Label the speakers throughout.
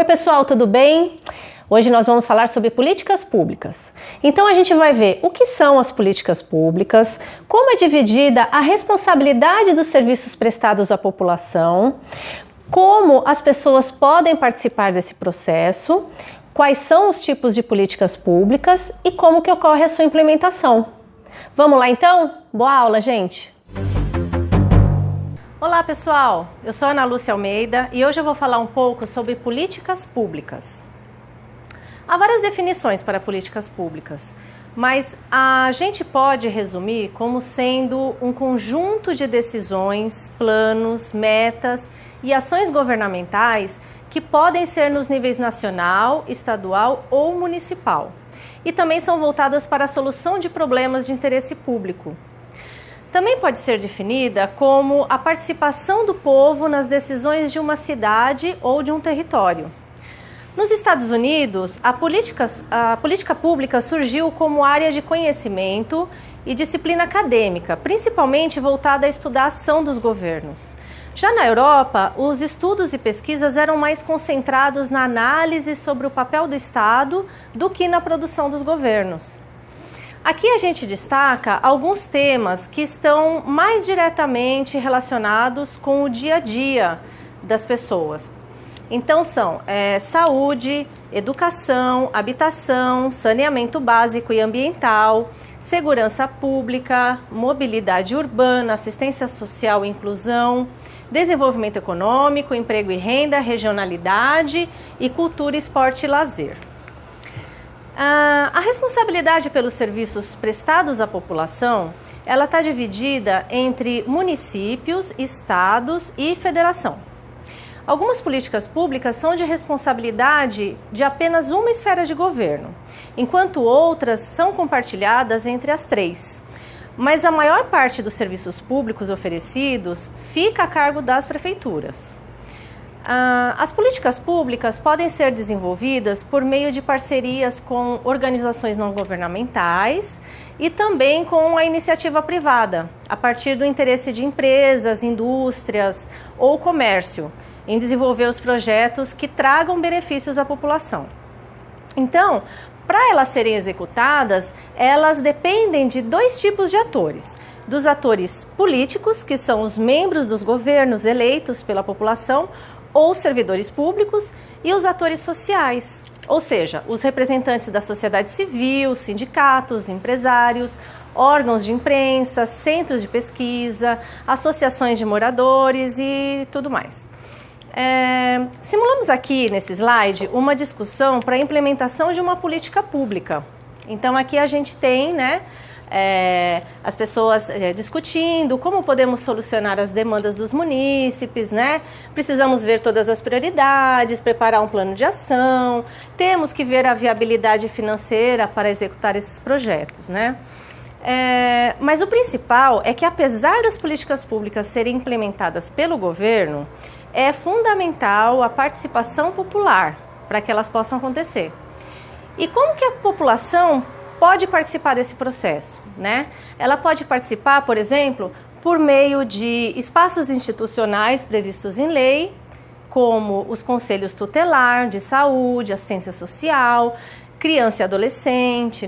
Speaker 1: pessoal, tudo bem? Hoje nós vamos falar sobre políticas públicas. Então a gente vai ver o que são as políticas públicas, como é dividida a responsabilidade dos serviços prestados à população, como as pessoas podem participar desse processo, quais são os tipos de políticas públicas e como que ocorre a sua implementação. Vamos lá então? Boa aula, gente! Olá pessoal, eu sou Ana Lúcia Almeida e hoje eu vou falar um pouco sobre políticas públicas. Há várias definições para políticas públicas, mas a gente pode resumir como sendo um conjunto de decisões, planos, metas e ações governamentais que podem ser nos níveis nacional, estadual ou municipal e também são voltadas para a solução de problemas de interesse público. Também pode ser definida como a participação do povo nas decisões de uma cidade ou de um território. Nos Estados Unidos, a política pública surgiu como área de conhecimento e disciplina acadêmica, principalmente voltada a estudar a ação dos governos. Já na Europa, os estudos e pesquisas eram mais concentrados na análise sobre o papel do Estado do que na produção dos governos. Aqui a gente destaca alguns temas que estão mais diretamente relacionados com o dia a dia das pessoas. Então são saúde, educação, habitação, saneamento básico e ambiental, segurança pública, mobilidade urbana, assistência social e inclusão, desenvolvimento econômico, emprego e renda, regionalidade e cultura, esporte e lazer. A responsabilidade pelos serviços prestados à população, ela está dividida entre municípios, estados e federação. Algumas políticas públicas são de responsabilidade de apenas uma esfera de governo, enquanto outras são compartilhadas entre as três. Mas a maior parte dos serviços públicos oferecidos fica a cargo das prefeituras. As políticas públicas podem ser desenvolvidas por meio de parcerias com organizações não governamentais e também com a iniciativa privada, a partir do interesse de empresas, indústrias ou comércio, em desenvolver os projetos que tragam benefícios à população. Então, para elas serem executadas, elas dependem de dois tipos de atores. Dos atores políticos, que são os membros dos governos eleitos pela população, ou servidores públicos, e os atores sociais, ou seja, os representantes da sociedade civil, sindicatos, empresários, órgãos de imprensa, centros de pesquisa, associações de moradores e tudo mais. Simulamos aqui nesse slide uma discussão para a implementação de uma política pública. Então aqui a gente tem, as pessoas discutindo como podemos solucionar as demandas dos munícipes, Precisamos ver todas as prioridades, preparar um plano de ação, temos que ver a viabilidade financeira para executar esses projetos, Mas o principal é que, apesar das políticas públicas serem implementadas pelo governo, é fundamental a participação popular para que elas possam acontecer. E como que a população pode participar desse processo, Ela pode participar, por exemplo, por meio de espaços institucionais previstos em lei, como os conselhos tutelar de saúde, assistência social, criança e adolescente,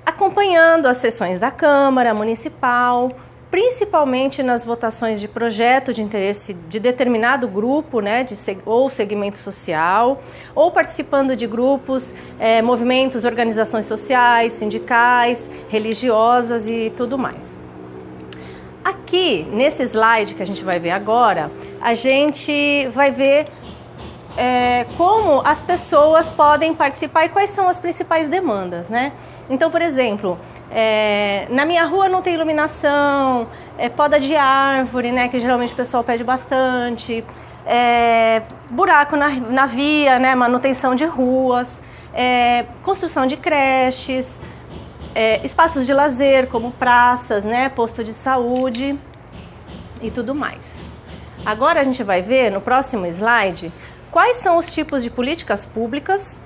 Speaker 1: acompanhando as sessões da Câmara Municipal, principalmente nas votações de projeto de interesse de determinado grupo, ou segmento social, ou participando de grupos, movimentos, organizações sociais, sindicais, religiosas e tudo mais. Aqui, nesse slide que a gente vai ver agora, a gente vai ver como as pessoas podem participar e quais são as principais demandas, Então, por exemplo, na minha rua não tem iluminação, poda de árvore, que geralmente o pessoal pede bastante, buraco na via, manutenção de ruas, construção de creches, espaços de lazer como praças, posto de saúde e tudo mais. Agora a gente vai ver no próximo slide quais são os tipos de políticas públicas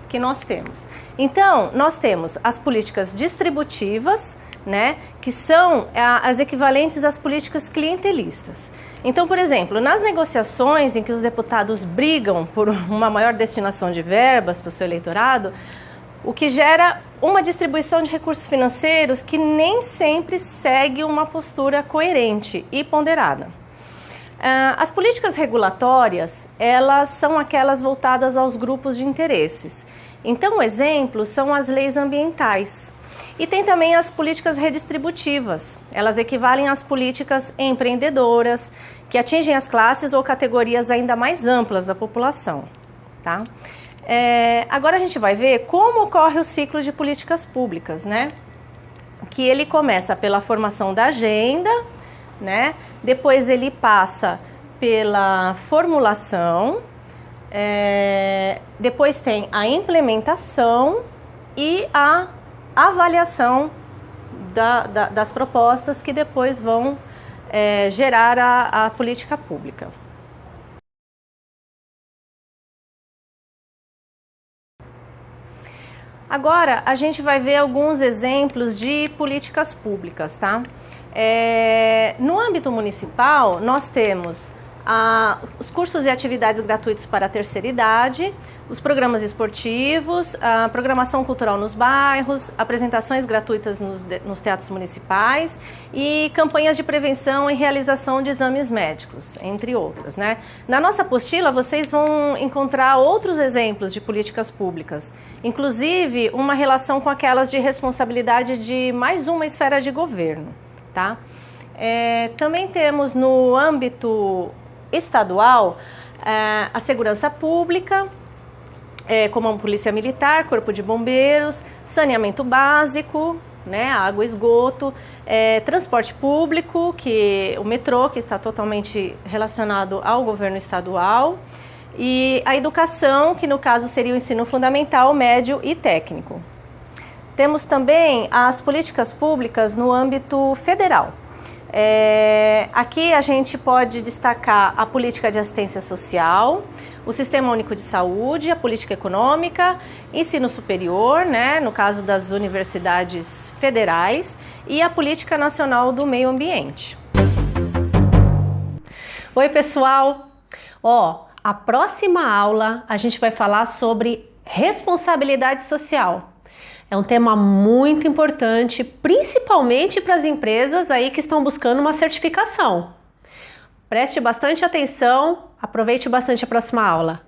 Speaker 1: que nós temos. Então, nós temos as políticas distributivas, né, que são as equivalentes às políticas clientelistas. Então, por exemplo, nas negociações em que os deputados brigam por uma maior destinação de verbas para o seu eleitorado, o que gera uma distribuição de recursos financeiros que nem sempre segue uma postura coerente e ponderada. As políticas regulatórias, elas são aquelas voltadas aos grupos de interesses. Então, um exemplo são as leis ambientais. E tem também as políticas redistributivas. Elas equivalem às políticas empreendedoras, que atingem as classes ou categorias ainda mais amplas da população, tá? Agora a gente vai ver como ocorre o ciclo de políticas públicas, né? Que ele começa pela formação da agenda, né? Depois ele passa pela formulação, depois tem a implementação e a avaliação das propostas que depois vão gerar a política pública. Agora a gente vai ver alguns exemplos de políticas públicas, tá? No âmbito municipal, nós temos os cursos e atividades gratuitos para a terceira idade, os programas esportivos, a programação cultural nos bairros, apresentações gratuitas nos teatros municipais e campanhas de prevenção e realização de exames médicos, entre outros, né? Na nossa apostila, vocês vão encontrar outros exemplos de políticas públicas, inclusive uma relação com aquelas de responsabilidade de mais uma esfera de governo, tá? Também temos no âmbito estadual a segurança pública, como a polícia militar, corpo de bombeiros, saneamento básico, né, água e esgoto, transporte público, o metrô, que está totalmente relacionado ao governo estadual, e a educação, que no caso seria o ensino fundamental, médio e técnico. Temos também as políticas públicas no âmbito federal. Aqui a gente pode destacar a política de assistência social, o Sistema Único de Saúde, a política econômica, ensino superior, né, no caso das universidades federais, e a política nacional do meio ambiente. Oi, pessoal! A próxima aula a gente vai falar sobre responsabilidade social. É um tema muito importante, principalmente para as empresas aí que estão buscando uma certificação. Preste bastante atenção, aproveite bastante a próxima aula.